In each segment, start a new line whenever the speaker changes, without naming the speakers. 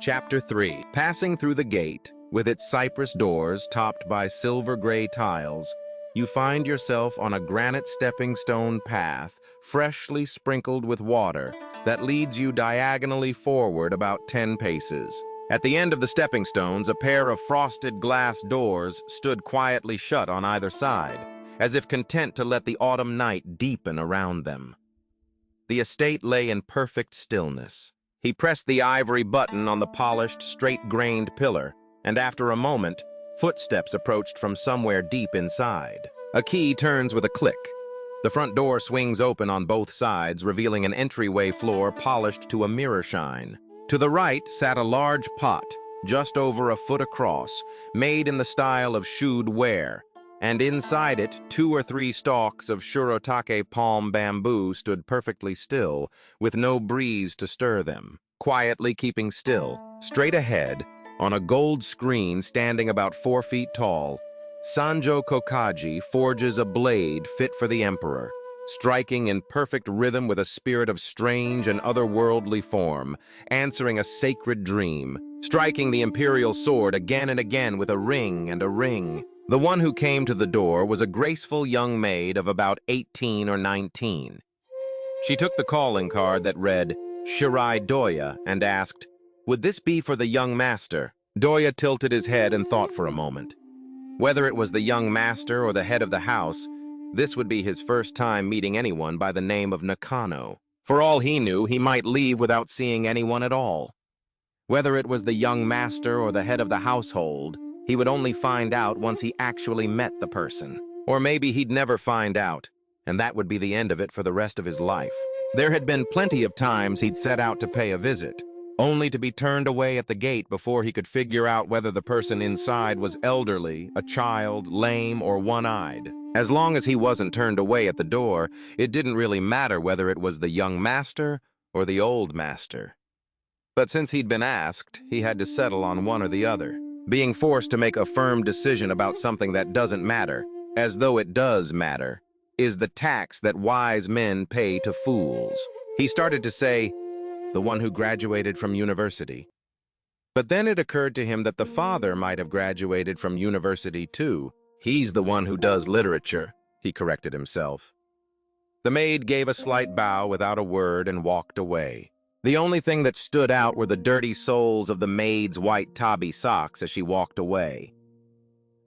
Chapter 3. Passing through the gate, with its cypress doors topped by silver-gray tiles, you find yourself on a granite stepping-stone path, freshly sprinkled with water, that leads you diagonally forward about 10 paces. At the end of the stepping stones, a pair of frosted glass doors stood quietly shut on either side, as if content to let the autumn night deepen around them. The estate lay in perfect stillness. He pressed the ivory button on the polished, straight-grained pillar, and after a moment, footsteps approached from somewhere deep inside. A key turns with a click. The front door swings open on both sides, revealing an entryway floor polished to a mirror shine. To the right sat a large pot, just over a foot across, made in the style of shoed ware, and inside it 2 or 3 stalks of shirotake palm bamboo stood perfectly still, with no breeze to stir them. Quietly keeping still, straight ahead, on a gold screen standing about 4 feet tall, Sanjo Kokaji forges a blade fit for the emperor, striking in perfect rhythm with a spirit of strange and otherworldly form, answering a sacred dream, striking the imperial sword again and again with a ring and a ring. The one who came to the door was a graceful young maid of about 18 or 19. She took the calling card that read, Shirai Doya, and asked, "Would this be for the young master?" Doya tilted his head and thought for a moment. Whether it was the young master or the head of the house, this would be his first time meeting anyone by the name of Nakano. For all he knew, he might leave without seeing anyone at all. Whether it was the young master or the head of the household, he would only find out once he actually met the person. Or maybe he'd never find out, and that would be the end of it for the rest of his life. There had been plenty of times he'd set out to pay a visit, only to be turned away at the gate before he could figure out whether the person inside was elderly, a child, lame, or one-eyed. As long as he wasn't turned away at the door, it didn't really matter whether it was the young master or the old master. But since he'd been asked, he had to settle on one or the other. Being forced to make a firm decision about something that doesn't matter, as though it does matter, is the tax that wise men pay to fools. He started to say, the one who graduated from university. But then it occurred to him that the father might have graduated from university too. He's the one who does literature, he corrected himself. The maid gave a slight bow without a word and walked away. The only thing that stood out were the dirty soles of the maid's white tabi socks as she walked away.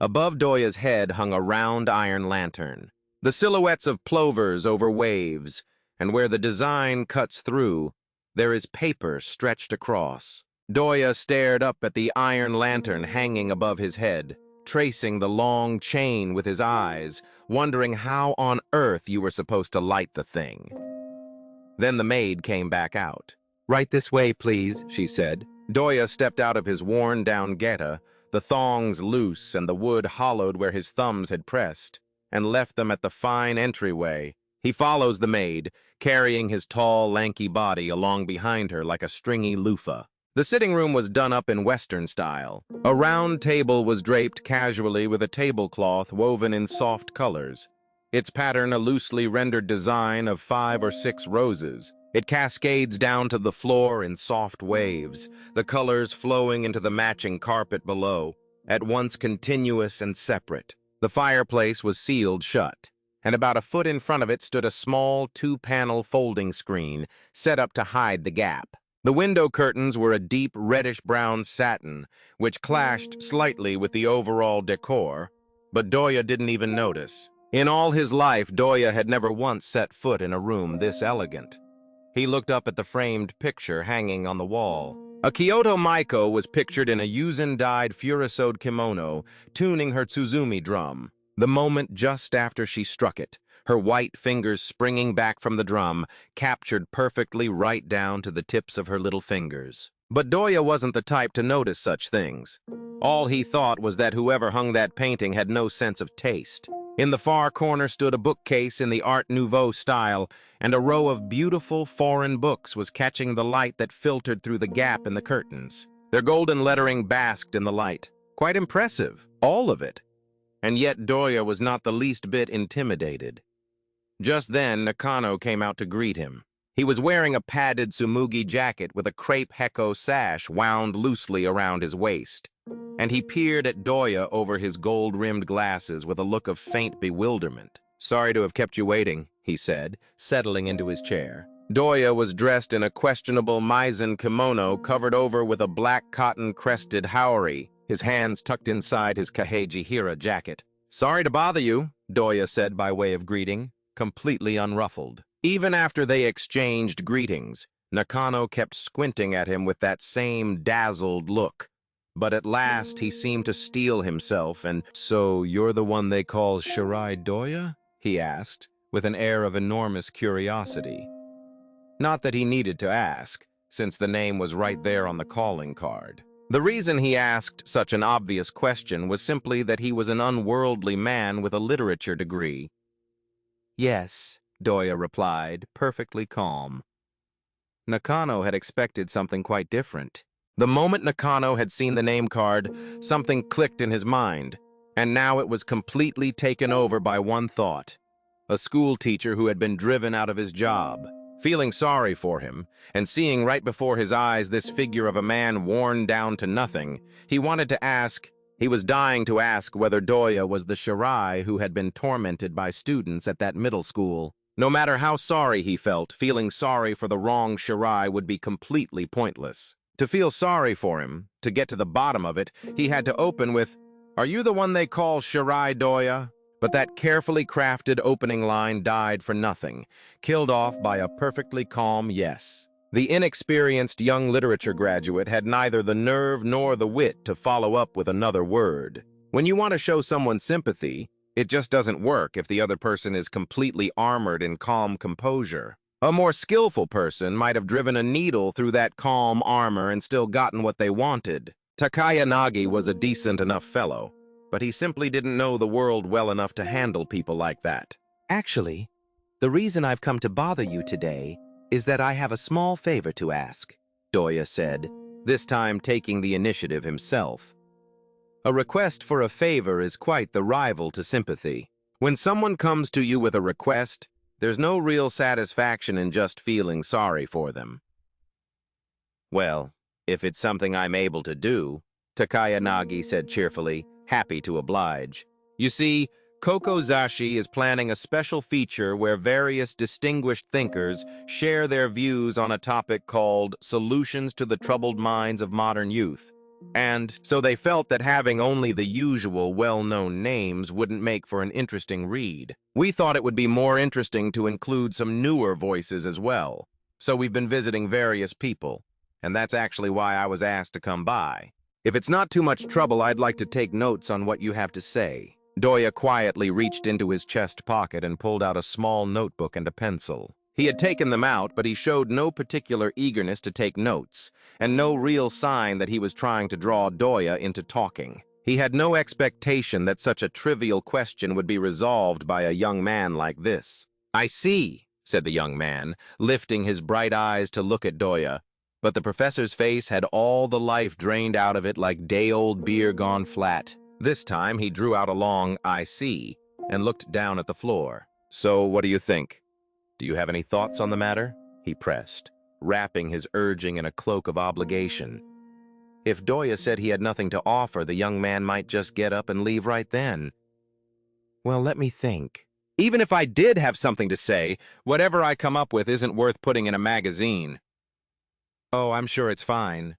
Above Doya's head hung a round iron lantern. The silhouettes of plovers over waves, and where the design cuts through, there is paper stretched across. Doya stared up at the iron lantern hanging above his head, tracing the long chain with his eyes, wondering how on earth you were supposed to light the thing. Then the maid came back out. "Right this way, please," she said. Doya stepped out of his worn-down geta, the thongs loose and the wood hollowed where his thumbs had pressed, and left them at the fine entryway. He follows the maid, carrying his tall, lanky body along behind her like a stringy loofah. The sitting room was done up in Western style. A round table was draped casually with a tablecloth woven in soft colors, its pattern a loosely rendered design of 5 or 6 roses. It cascades down to the floor in soft waves, the colors flowing into the matching carpet below, at once continuous and separate. The fireplace was sealed shut, and about a foot in front of it stood a small 2-panel folding screen set up to hide the gap. The window curtains were a deep reddish-brown satin, which clashed slightly with the overall decor, but Doya didn't even notice. In all his life, Doya had never once set foot in a room this elegant. He looked up at the framed picture hanging on the wall. A Kyoto Maiko was pictured in a Yuzen-dyed Furisode kimono, tuning her Tsuzumi drum. The moment just after she struck it, her white fingers springing back from the drum, captured perfectly right down to the tips of her little fingers. But Doya wasn't the type to notice such things. All he thought was that whoever hung that painting had no sense of taste. In the far corner stood a bookcase in the Art Nouveau style, and a row of beautiful foreign books was catching the light that filtered through the gap in the curtains. Their golden lettering basked in the light. Quite impressive, all of it. And yet Doya was not the least bit intimidated. Just then, Nakano came out to greet him. He was wearing a padded sumugi jacket with a crepe heko sash wound loosely around his waist, and he peered at Doya over his gold-rimmed glasses with a look of faint bewilderment. "Sorry to have kept you waiting," he said, settling into his chair. Doya was dressed in a questionable Maizen kimono covered over with a black cotton-crested haori, his hands tucked inside his Kaheji Hira jacket. "Sorry to bother you," Doya said by way of greeting, completely unruffled. Even after they exchanged greetings, Nakano kept squinting at him with that same dazzled look. But at last he seemed to steel himself and, "So you're the one they call Shirai Doya?" he asked, with an air of enormous curiosity. Not that he needed to ask, since the name was right there on the calling card. The reason he asked such an obvious question was simply that he was an unworldly man with a literature degree. "Yes," Doya replied, perfectly calm. Nakano had expected something quite different. The moment Nakano had seen the name card, something clicked in his mind, and now it was completely taken over by one thought: a school teacher who had been driven out of his job. Feeling sorry for him, and seeing right before his eyes this figure of a man worn down to nothing, he was dying to ask whether Doya was the Shirai who had been tormented by students at that middle school. No matter how sorry he felt, feeling sorry for the wrong Shirai would be completely pointless. To feel sorry for him, to get to the bottom of it, he had to open with, "Are you the one they call Shirai Doya?" But that carefully crafted opening line died for nothing, killed off by a perfectly calm yes. The inexperienced young literature graduate had neither the nerve nor the wit to follow up with another word. When you want to show someone sympathy, it just doesn't work if the other person is completely armored in calm composure. A more skillful person might have driven a needle through that calm armor and still gotten what they wanted. Takaya Nagi was a decent enough fellow, but he simply didn't know the world well enough to handle people like that.
"Actually, the reason I've come to bother you today is that I have a small favor to ask," Doya said, this time taking the initiative himself. A request for a favor is quite the rival to sympathy. When someone comes to you with a request, there's no real satisfaction in just feeling sorry for them. "Well, if it's something I'm able to do," Takaya Nagi said cheerfully, happy to oblige. "You see, Kokozashi is planning a special feature where various distinguished thinkers share their views on a topic called Solutions to the Troubled Minds of Modern Youth. And so they felt that having only the usual well-known names wouldn't make for an interesting read. We thought it would be more interesting to include some newer voices as well. So we've been visiting various people, and that's actually why I was asked to come by. If it's not too much trouble, I'd like to take notes on what you have to say." Doya quietly reached into his chest pocket and pulled out a small notebook and a pencil. He had taken them out, but he showed no particular eagerness to take notes, and no real sign that he was trying to draw Doya into talking. He had no expectation that such a trivial question would be resolved by a young man like this. "I see," said the young man, lifting his bright eyes to look at Doya, but the professor's face had all the life drained out of it like day-old beer gone flat. This time he drew out a long "I see" and looked down at the floor. "So what do you think? Do you have any thoughts on the matter?" he pressed, wrapping his urging in a cloak of obligation. If Doya said he had nothing to offer, the young man might just get up and leave right then. "Well, let me think. Even if I did have something to say, whatever I come up with isn't worth putting in a magazine." "Oh, I'm sure it's fine.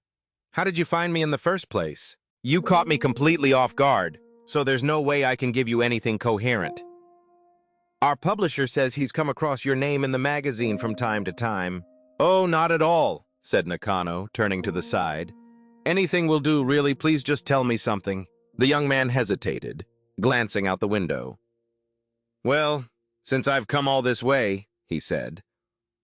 How did you find me in the first place?" "You caught me completely off guard, so there's no way I can give you anything coherent. Our publisher says he's come across your name in the magazine from time to time." "Oh, not at all," said Nakano, turning to the side. "Anything will do, really. Please just tell me something." The young man hesitated, glancing out the window. "Well, since I've come all this way," he said.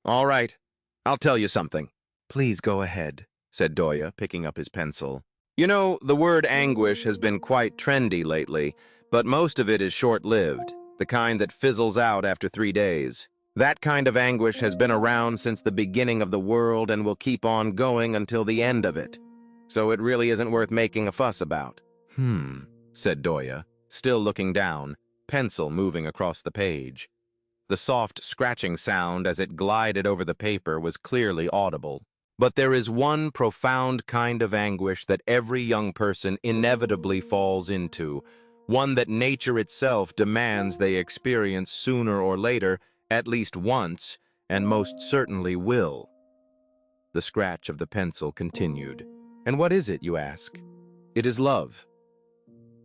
"All right, I'll tell you something." "Please go ahead," said Doya, picking up his pencil. "You know, the word anguish has been quite trendy lately, but most of it is short-lived, the kind that fizzles out after 3 days. That kind of anguish has been around since the beginning of the world and will keep on going until the end of it. So it really isn't worth making a fuss about." Said Doya, still looking down, pencil moving across the page. The soft scratching sound as it glided over the paper was clearly audible. But there is one profound kind of anguish that every young person inevitably falls into, one that nature itself demands they experience sooner or later, at least once, and most certainly will. The scratch of the pencil continued. And what is it, you ask? It is love.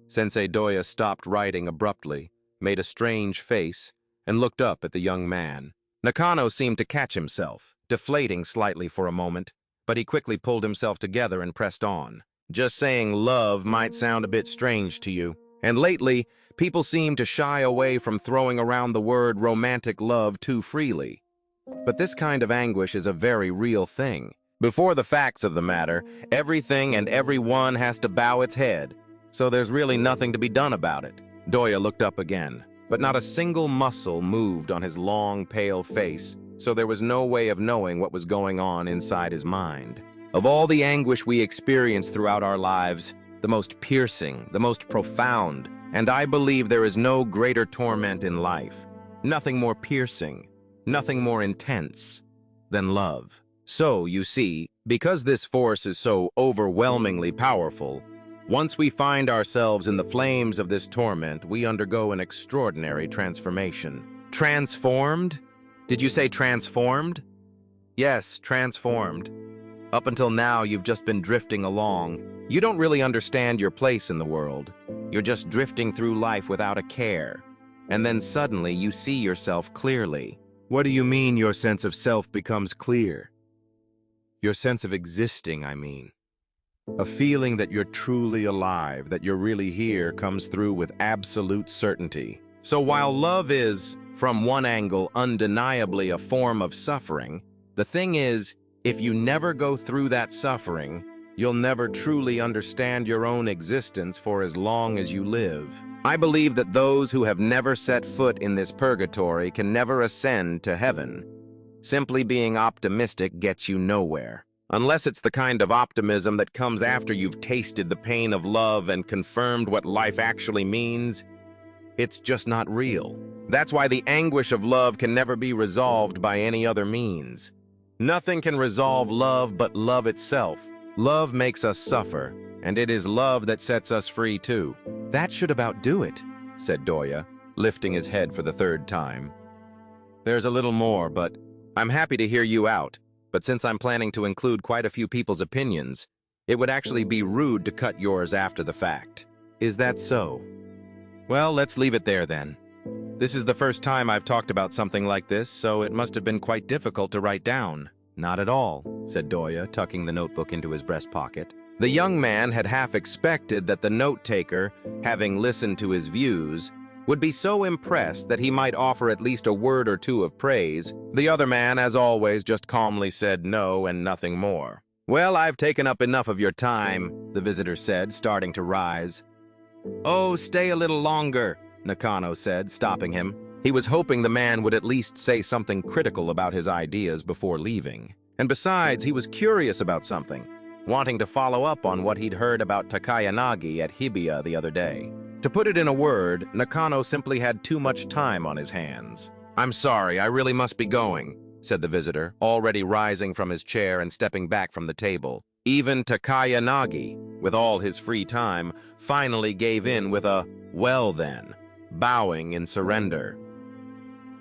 Sensei Doya stopped writing abruptly, made a strange face, and looked up at the young man. Nakano seemed to catch himself, deflating slightly for a moment, but he quickly pulled himself together and pressed on. Just saying love might sound a bit strange to you, and lately, people seem to shy away from throwing around the word romantic love too freely. But this kind of anguish is a very real thing. Before the facts of the matter, everything and everyone has to bow its head, so there's really nothing to be done about it. Doya looked up again, but not a single muscle moved on his long, pale face, so there was no way of knowing what was going on inside his mind. Of all the anguish we experience throughout our lives, the most piercing, the most profound, and I believe there is no greater torment in life, nothing more piercing, nothing more intense than love. So, you see, because this force is so overwhelmingly powerful, once we find ourselves in the flames of this torment, we undergo an extraordinary transformation. Transformed? Did you say transformed? Yes, transformed. Up until now, you've just been drifting along. You don't really understand your place in the world. You're just drifting through life without a care. And then suddenly you see yourself clearly. What do you mean your sense of self becomes clear? Your sense of existing, I mean. A feeling that you're truly alive, that you're really here, comes through with absolute certainty. So while love is, from one angle, undeniably a form of suffering, the thing is, if you never go through that suffering, you'll never truly understand your own existence for as long as you live. I believe that those who have never set foot in this purgatory can never ascend to heaven. Simply being optimistic gets you nowhere. Unless it's the kind of optimism that comes after you've tasted the pain of love and confirmed what life actually means, it's just not real. That's why the anguish of love can never be resolved by any other means. Nothing can resolve love but love itself. Love makes us suffer, and it is love that sets us free too. That should about do it, said Doya, lifting his head for the third time. There's a little more, but I'm happy to hear you out. But since I'm planning to include quite a few people's opinions, it would actually be rude to cut yours after the fact. Is that so? Well, let's leave it there then. This is the first time I've talked about something like this, so it must have been quite difficult to write down. Not at all, said Doya, tucking the notebook into his breast pocket. The young man had half expected that the note-taker, having listened to his views, would be so impressed that he might offer at least a word or two of praise. The other man, as always, just calmly said no and nothing more. Well, I've taken up enough of your time, the visitor said, starting to rise. Oh, stay a little longer, Nakano said, stopping him. He was hoping the man would at least say something critical about his ideas before leaving. And besides, he was curious about something, wanting to follow up on what he'd heard about Takayanagi at Hibiya the other day. To put it in a word, Nakano simply had too much time on his hands. I'm sorry, I really must be going, said the visitor, already rising from his chair and stepping back from the table. Even Takayanagi, with all his free time, finally gave in with a, well then, bowing in surrender.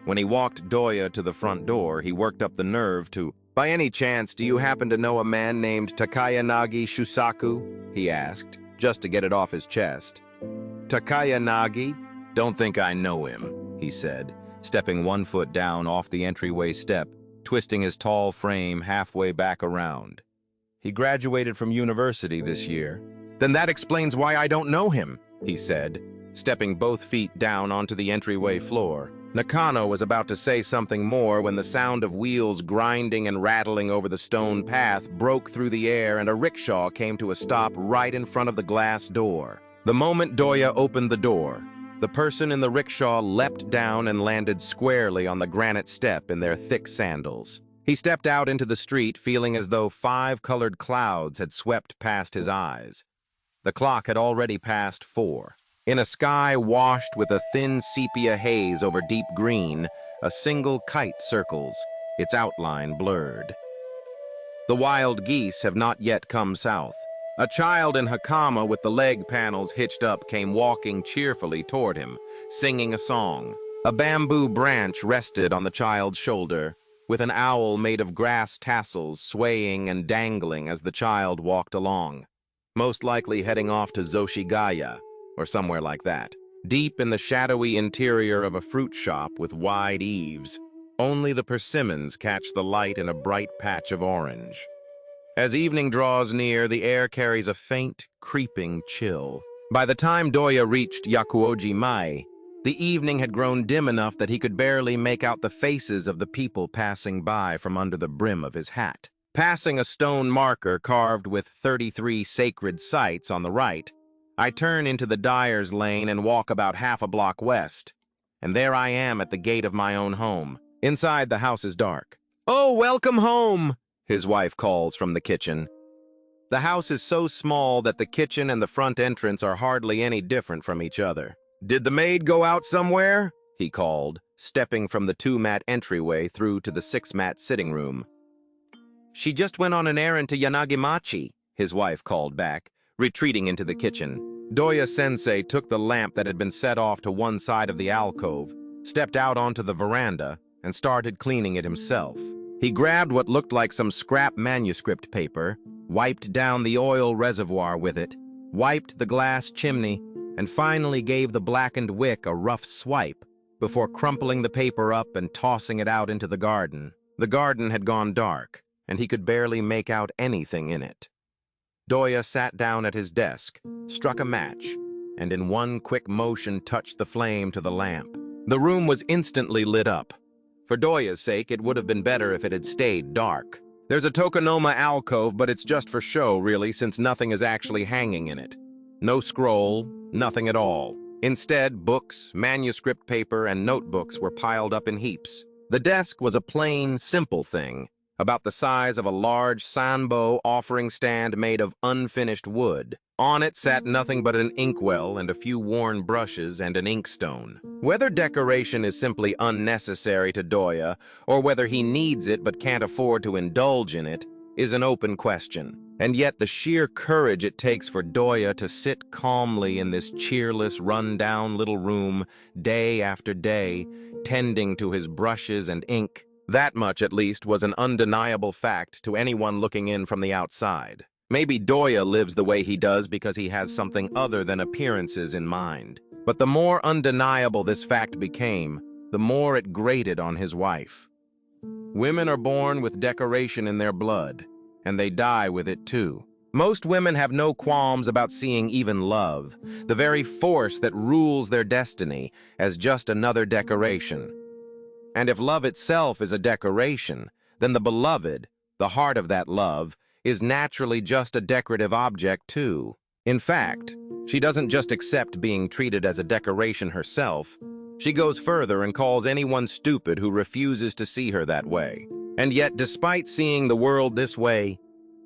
When he walked Doya to the front door, he worked up the nerve to, by any chance, do you happen to know a man named Takayanagi Shusaku? He asked, just to get it off his chest. Takayanagi? Don't think I know him, he said, stepping one foot down off the entryway step, twisting his tall frame halfway back around. He graduated from university this year. Then that explains why I don't know him, he said, stepping both feet down onto the entryway floor. Nakano was about to say something more when the sound of wheels grinding and rattling over the stone path broke through the air and a rickshaw came to a stop right in front of the glass door. The moment Doya opened the door, the person in the rickshaw leapt down and landed squarely on the granite step in their thick sandals. He stepped out into the street feeling as though 5 colored clouds had swept past his eyes. The clock had already passed 4. In a sky washed with a thin sepia haze over deep green,
A single kite circles, its outline blurred. The wild geese have not yet come south. A child in hakama with the leg panels hitched up came walking cheerfully toward him, singing a song. A bamboo branch rested on the child's shoulder, with an owl made of grass tassels swaying and dangling as the child walked along, most likely heading off to Zoshigaya, or somewhere like that. Deep in the shadowy interior of a fruit shop with wide eaves, only the persimmons catch the light in a bright patch of orange. As evening draws near, the air carries a faint, creeping chill. By the time Doya reached Yakuoji Mai, the evening had grown dim enough that he could barely make out the faces of the people passing by from under the brim of his hat. Passing a stone marker carved with 33 sacred sites on the right, I turn into the dyer's lane and walk about half a block west, and there I am at the gate of my own home. Inside, the house is dark. "Oh, welcome home," his wife calls from the kitchen. The house is so small that the kitchen and the front entrance are hardly any different from each other. "Did the maid go out somewhere?" he called, stepping from the 2-mat entryway through to the 6-mat sitting room. "She just went on an errand to Yanagimachi," his wife called back, retreating into the kitchen. Doya Sensei took the lamp that had been set off to one side of the alcove, stepped out onto the veranda, and started cleaning it himself. He grabbed what looked like some scrap manuscript paper, wiped down the oil reservoir with it, wiped the glass chimney, and finally gave the blackened wick a rough swipe before crumpling the paper up and tossing it out into the garden. The garden had gone dark, and he could barely make out anything in it. Doya sat down at his desk, struck a match, and in one quick motion touched the flame to the lamp. The room was instantly lit up. For Doya's sake, it would have been better if it had stayed dark. There's a tokonoma alcove, but it's just for show, really, since nothing is actually hanging in it. No scroll, nothing at all. Instead, books, manuscript paper, and notebooks were piled up in heaps. The desk was a plain, simple thing, about the size of a large sanbo offering stand made of unfinished wood. On it sat nothing but an inkwell and a few worn brushes and an inkstone. Whether decoration is simply unnecessary to Doya, or whether he needs it but can't afford to indulge in it, is an open question. And yet the sheer courage it takes for Doya to sit calmly in this cheerless, run-down little room day after day, tending to his brushes and ink, that much at least was an undeniable fact to anyone looking in from the outside. Maybe Doya lives the way he does because he has something other than appearances in mind. But the more undeniable this fact became, the more it grated on his wife. Women are born with decoration in their blood, and they die with it too. Most women have no qualms about seeing even love, the very force that rules their destiny, as just another decoration. And if love itself is a decoration, then the beloved, the heart of that love, is naturally just a decorative object too. In fact, she doesn't just accept being treated as a decoration herself. She goes further and calls anyone stupid who refuses to see her that way. And yet, despite seeing the world this way,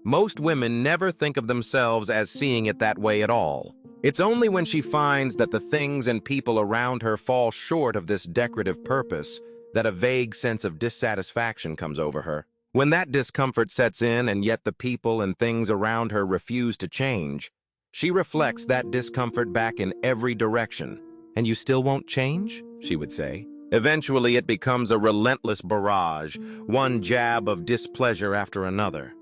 most women never think of themselves as seeing it that way at all. It's only when she finds that the things and people around her fall short of this decorative purpose that a vague sense of dissatisfaction comes over her. When that discomfort sets in and yet the people and things around her refuse to change, she reflects that discomfort back in every direction. "And you still won't change?" she would say. Eventually, it becomes a relentless barrage, one jab of displeasure after another.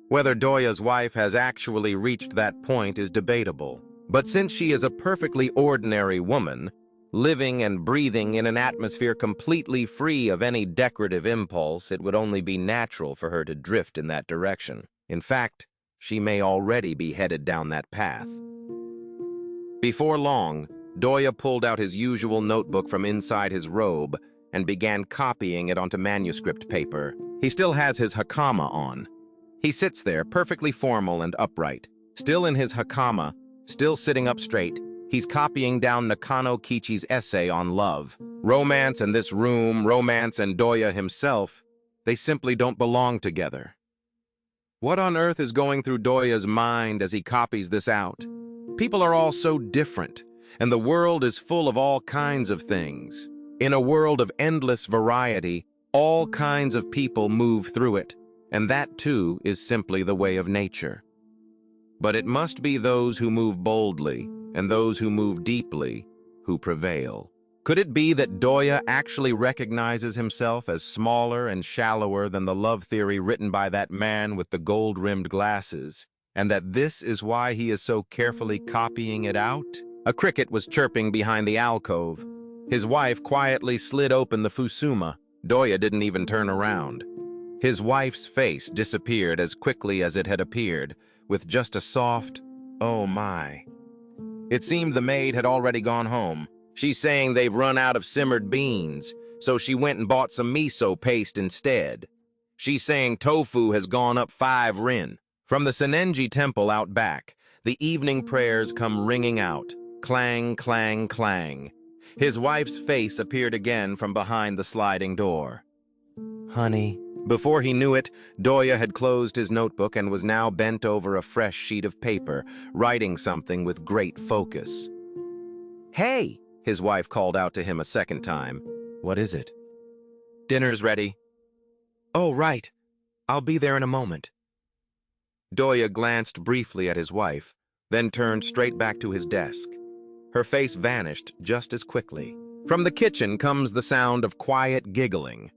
Whether Doya's wife has actually reached that point is debatable. But since she is a perfectly ordinary woman, living and breathing in an atmosphere completely free of any decorative impulse, it would only be natural for her to drift in that direction. In fact, she may already be headed down that path. Before long, Doya pulled out his usual notebook from inside his robe and began copying it onto manuscript paper. He still has his hakama on. He sits there, perfectly formal and upright. Still in his hakama, still sitting up straight, he's copying down Nakano Kichi's essay on love. Romance and this room, romance and Doya himself, they simply don't belong together. What on earth is going through Doya's mind as he copies this out? People are all so different, and the world is full of all kinds of things. In a world of endless variety, all kinds of people move through it, and that too is simply the way of nature. But it must be those who move boldly and those who move deeply who prevail. Could it be that Doya actually recognizes himself as smaller and shallower than the love theory written by that man with the gold-rimmed glasses, and that this is why he is so carefully copying it out? A cricket was chirping behind the alcove. His wife quietly slid open the fusuma. Doya didn't even turn around. His wife's face disappeared as quickly as it had appeared, with just a soft, "Oh my." It seemed the maid had already gone home. She's saying they've run out of simmered beans, so she went and bought some miso paste instead. She's saying tofu has gone up 5 rin. From the Senenji temple out back, the evening prayers come ringing out. Clang, clang, clang. His wife's face appeared again from behind the sliding door. "Honey." Before he knew it, Doya had closed his notebook and was now bent over a fresh sheet of paper, writing something with great focus. "Hey!" His wife called out to him a second time. "What is it?" "Dinner's ready." "Oh, right. I'll be there in a moment." Doya glanced briefly at his wife, then turned straight back to his desk. Her face vanished just as quickly. From the kitchen comes the sound of quiet giggling.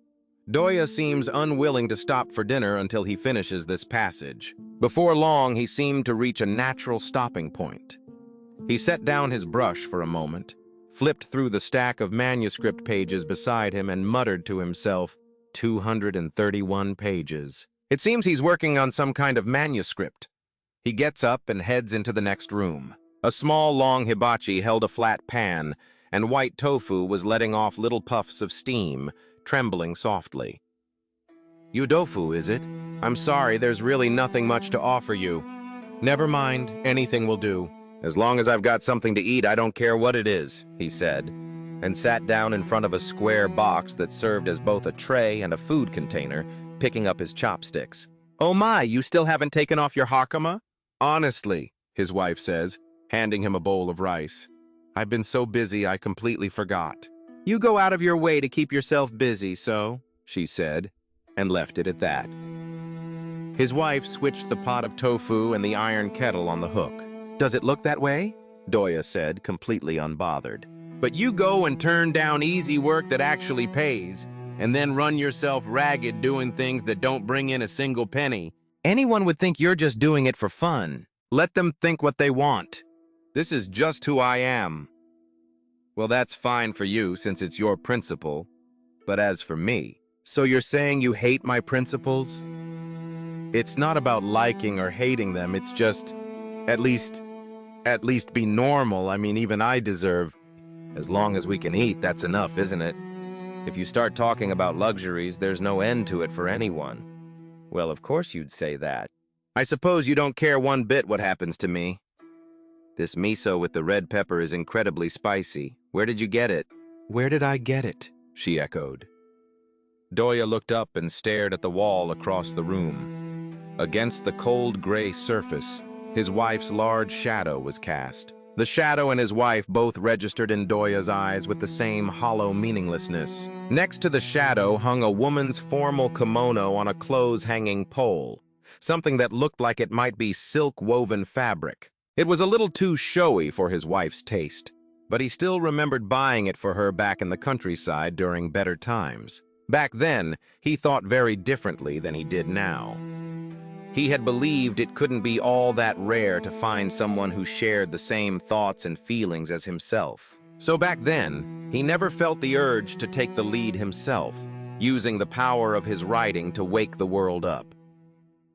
Doya seems unwilling to stop for dinner until he finishes this passage. Before long, he seemed to reach a natural stopping point. He set down his brush for a moment, flipped through the stack of manuscript pages beside him, and muttered to himself, 231 pages. It seems he's working on some kind of manuscript. He gets up and heads into the next room. A small, long hibachi held a flat pan, and white tofu was letting off little puffs of steam, trembling softly. "Udofu, is it? I'm sorry, there's really nothing much to offer you." "Never mind, anything will do. As long as I've got something to eat, I don't care what it is," he said, and sat down in front of a square box that served as both a tray and a food container, picking up his chopsticks. "Oh my, you still haven't taken off your hakama?" "Honestly," his wife says, handing him a bowl of rice. "I've been so busy I completely forgot." "You go out of your way to keep yourself busy, so," she said, and left it at that. His wife switched the pot of tofu and the iron kettle on the hook. "Does it look that way?" Doya said, completely unbothered. "But you go and turn down easy work that actually pays, and then run yourself ragged doing things that don't bring in a single penny. Anyone would think you're just doing it for fun. Let them think what they want. This is just who I am." "Well, that's fine for you since it's your principle. But as for me..." "So you're saying you hate my principles?" "It's not about liking or hating them, it's just, at least be normal. I mean, even I deserve..." "As long as we can eat, that's enough, isn't it? If you start talking about luxuries, there's no end to it for anyone." "Well, of course you'd say that. I suppose you don't care one bit what happens to me." "This miso with the red pepper is incredibly spicy. Where did you get it?" "Where did I get it?" she echoed. Doya looked up and stared at the wall across the room. Against the cold gray surface, his wife's large shadow was cast. The shadow and his wife both registered in Doya's eyes with the same hollow meaninglessness. Next to the shadow hung a woman's formal kimono on a clothes-hanging pole, something that looked like it might be silk-woven fabric. It was a little too showy for his wife's taste, but he still remembered buying it for her back in the countryside during better times. Back then, he thought very differently than he did now. He had believed it couldn't be all that rare to find someone who shared the same thoughts and feelings as himself. So back then, he never felt the urge to take the lead himself, using the power of his writing to wake the world up.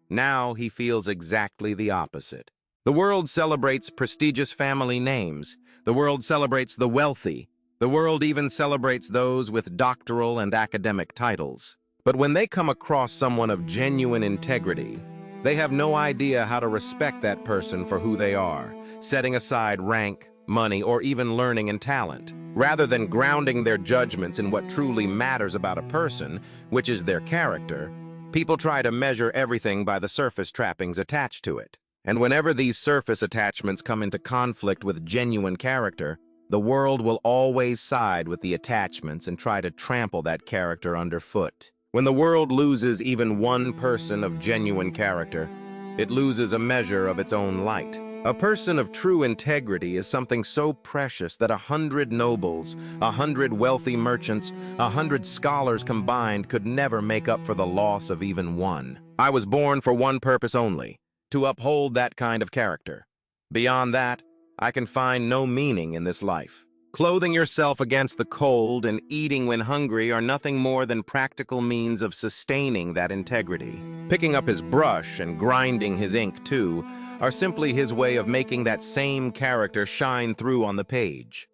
Now he feels exactly the opposite. The world celebrates prestigious family names. The world celebrates the wealthy. The world even celebrates those with doctoral and academic titles. But when they come across someone of genuine integrity, they have no idea how to respect that person for who they are, setting aside rank, money, or even learning and talent. Rather than grounding their judgments in what truly matters about a person, which is their character, people try to measure everything by the surface trappings attached to it. And whenever these surface attachments come into conflict with genuine character, The world will always side with the attachments and try to trample that character underfoot. When the world loses even one person of genuine character, it loses a measure of its own light. A person of true integrity is something so precious that 100 nobles, 100 wealthy merchants, 100 scholars combined could never make up for the loss of even one. I was born for one purpose only, to uphold that kind of character. Beyond that, I can find no meaning in this life. Clothing yourself against the cold and eating when hungry are nothing more than practical means of sustaining that integrity. Picking up his brush and grinding his ink too are simply his way of making that same character shine through on the page.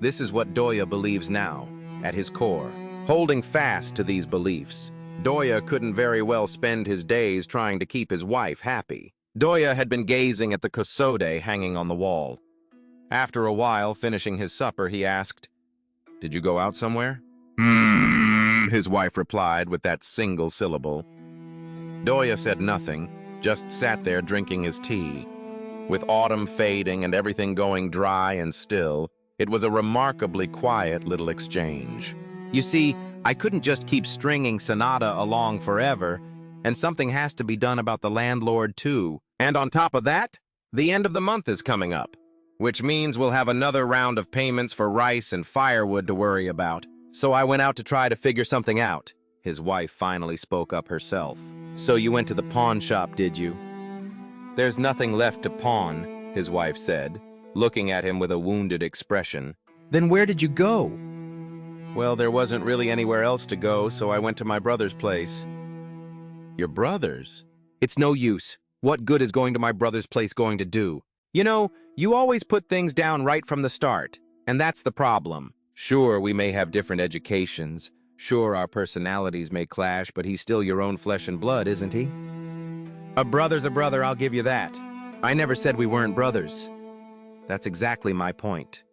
This is what Doya believes now, at his core. Holding fast to these beliefs, Doya couldn't very well spend his days trying to keep his wife happy. Doya had been gazing at the kosode hanging on the wall. After a while, finishing his supper, he asked, "Did you go out somewhere?" His wife replied with that single syllable. Doya said nothing, just sat there drinking his tea. With autumn fading and everything going dry and still, it was a remarkably quiet little exchange. You see, I couldn't just keep stringing Sonata along forever, and something has to be done about the landlord too. And on top of that, the end of the month is coming up, which means we'll have another round of payments for rice and firewood to worry about. So I went out to try to figure something out. His wife finally spoke up herself. "So you went to the pawn shop, did you?" "There's nothing left to pawn," his wife said, looking at him with a wounded expression. "Then where did you go?" "Well, there wasn't really anywhere else to go, so I went to my brother's place." "Your brother's?" "It's no use. What good is going to my brother's place going to do? You know, you always put things down right from the start, and that's the problem. Sure, we may have different educations. Sure, our personalities may clash, but he's still your own flesh and blood, isn't he?" "A brother's a brother, I'll give you that. I never said we weren't brothers." "That's exactly my point.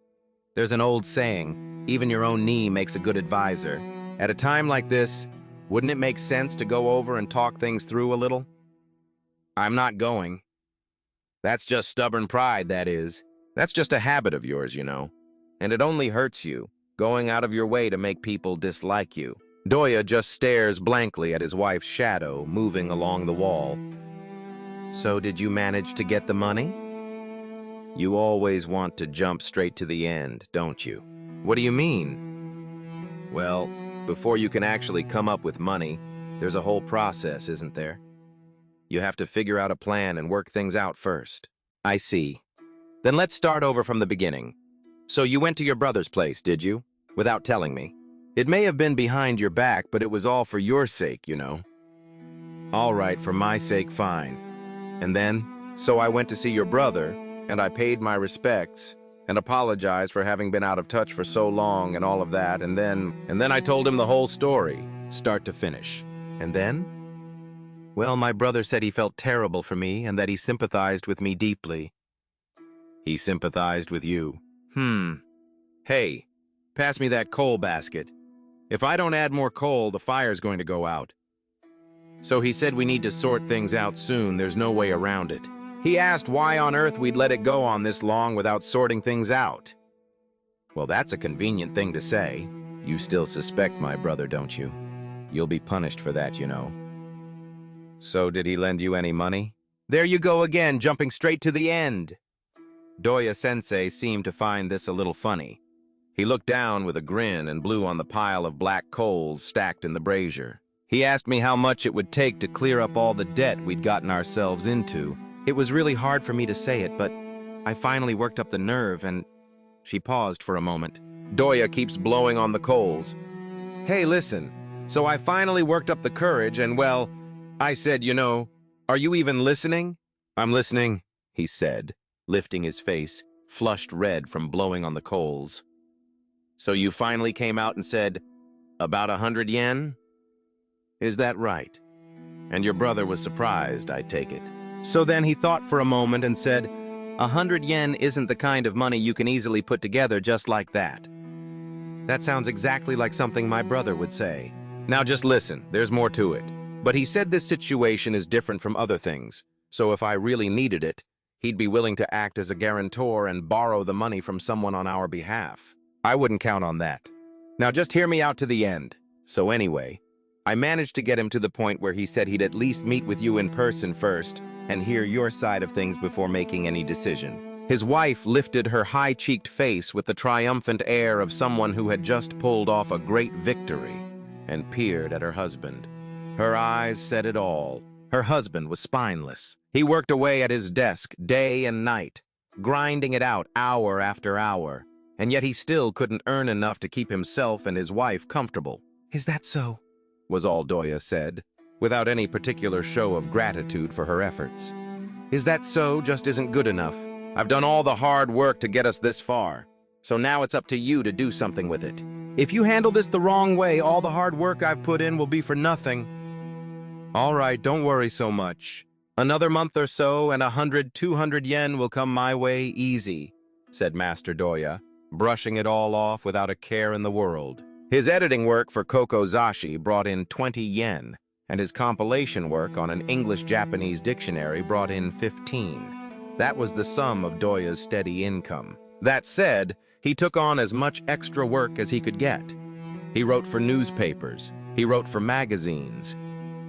There's an old saying, even your own knee makes a good advisor. At a time like this, wouldn't it make sense to go over and talk things through a little?" "I'm not going." "That's just stubborn pride, that is. That's just a habit of yours, you know. And it only hurts you, going out of your way to make people dislike you." Doya just stares blankly at his wife's shadow moving along the wall. "So did you manage to get the money?" "You always want to jump straight to the end, don't you?" "What do you mean?" "Well, before you can actually come up with money, there's a whole process, isn't there? You have to figure out a plan and work things out first." "I see. Then let's start over from the beginning. So you went to your brother's place, did you? Without telling me. It may have been behind your back, but it was all for your sake, you know." "All right, for my sake, fine. And then, so I went to see your brother, and I paid my respects, and apologized for having been out of touch for so long and all of that, and then I told him the whole story, start to finish. And then? Well, my brother said he felt terrible for me and that he sympathized with me deeply." "He sympathized with you? Hey, pass me that coal basket. If I don't add more coal, the fire's going to go out." "So he said we need to sort things out soon, there's no way around it. He asked why on earth we'd let it go on this long without sorting things out." "Well, that's a convenient thing to say. You still suspect my brother, don't you? You'll be punished for that, you know." "So did he lend you any money?" "There you go again, jumping straight to the end." Doya-sensei seemed to find this a little funny. He looked down with a grin and blew on the pile of black coals stacked in the brazier. "He asked me how much it would take to clear up all the debt we'd gotten ourselves into. It was really hard for me to say it, but I finally worked up the nerve and..." She paused for a moment. Doya keeps blowing on the coals. "Hey, listen, so I finally worked up the courage and, well, I said, you know, are you even listening?" "I'm listening," he said, lifting his face, flushed red from blowing on the coals. "So you finally came out and said, about 100 yen? Is that right? And your brother was surprised, I take it." So then he thought for a moment and said, 100 yen isn't the kind of money you can easily put together just like that. That sounds exactly like something my brother would say. Now just listen, there's more to it. But he said this situation is different from other things, so if I really needed it, he'd be willing to act as a guarantor and borrow the money from someone on our behalf. I wouldn't count on that. Now just hear me out to the end. So anyway, I managed to get him to the point where he said he'd at least meet with you in person first and hear your side of things before making any decision. His wife lifted her high-cheeked face with the triumphant air of someone who had just pulled off a great victory and peered at her husband. Her eyes said it all. Her husband was spineless. He worked away at his desk day and night, grinding it out hour after hour, and yet he still couldn't earn enough to keep himself and his wife comfortable.
Is that so?
Was all Doya said, without any particular show of gratitude for her efforts. Is that so just isn't good enough. I've done all the hard work to get us this far, so now it's up to you to do something with it. If you handle this the wrong way, all the hard work I've put in will be for nothing. All right, don't worry so much. Another month or so and 200 yen will come my way easy, said Master Doya, brushing it all off without a care in the world. His editing work for Kokozashi brought in 20 yen, and his compilation work on an English-Japanese dictionary brought in 15. That was the sum of Doya's steady income. That said, he took on as much extra work as he could get. He wrote for newspapers. He wrote for magazines.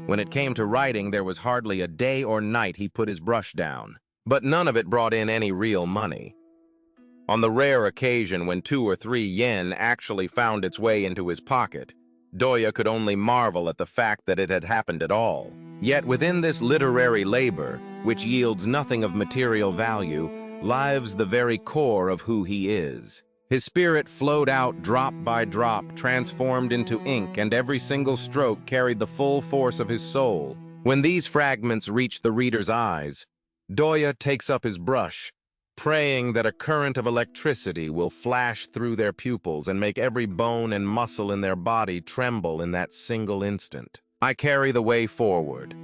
When it came to writing, there was hardly a day or night he put his brush down. But none of it brought in any real money. On the rare occasion when 2 or 3 yen actually found its way into his pocket, Doya could only marvel at the fact that it had happened at all. Yet within this literary labor, which yields nothing of material value, lives the very core of who he is. His spirit flowed out drop by drop, transformed into ink, and every single stroke carried the full force of his soul. When these fragments reach the reader's eyes, Doya takes up his brush, praying that a current of electricity will flash through their pupils and make every bone and muscle in their body tremble in that single instant. I carry the way forward.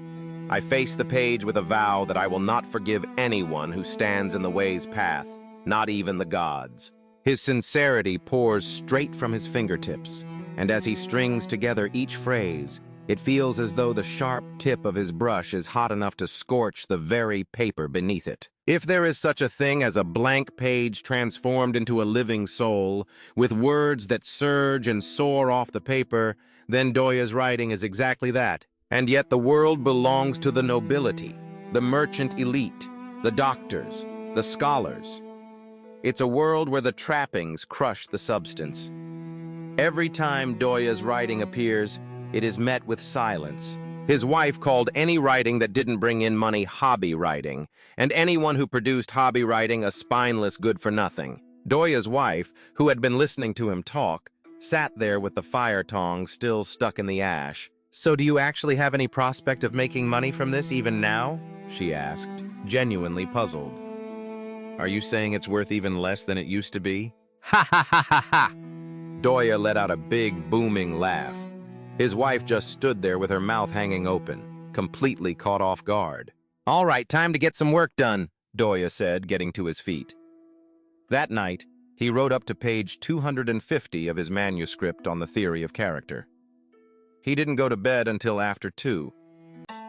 I face the page with a vow that I will not forgive anyone who stands in the way's path, not even the gods. His sincerity pours straight from his fingertips, and as he strings together each phrase, it feels as though the sharp tip of his brush is hot enough to scorch the very paper beneath it. If there is such a thing as a blank page transformed into a living soul, with words that surge and soar off the paper, then Doya's writing is exactly that. And yet the world belongs to the nobility, the merchant elite, the doctors, the scholars. It's a world where the trappings crush the substance. Every time Doya's writing appears, it is met with silence. His wife called any writing that didn't bring in money hobby writing, and anyone who produced hobby writing a spineless good-for-nothing. Doya's wife, who had been listening to him talk, sat there with the fire tongs still stuck in the ash. "So do you actually have any prospect of making money from this even now?" she asked, genuinely puzzled. "Are you saying it's worth even less than it used to be?" "Ha ha ha ha ha!" Doya let out a big, booming laugh. His wife just stood there with her mouth hanging open, completely caught off guard. "All right, time to get some work done," Doya said, getting to his feet. That night, he wrote up to page 250 of his manuscript on the theory of character. He didn't go to bed until after 2,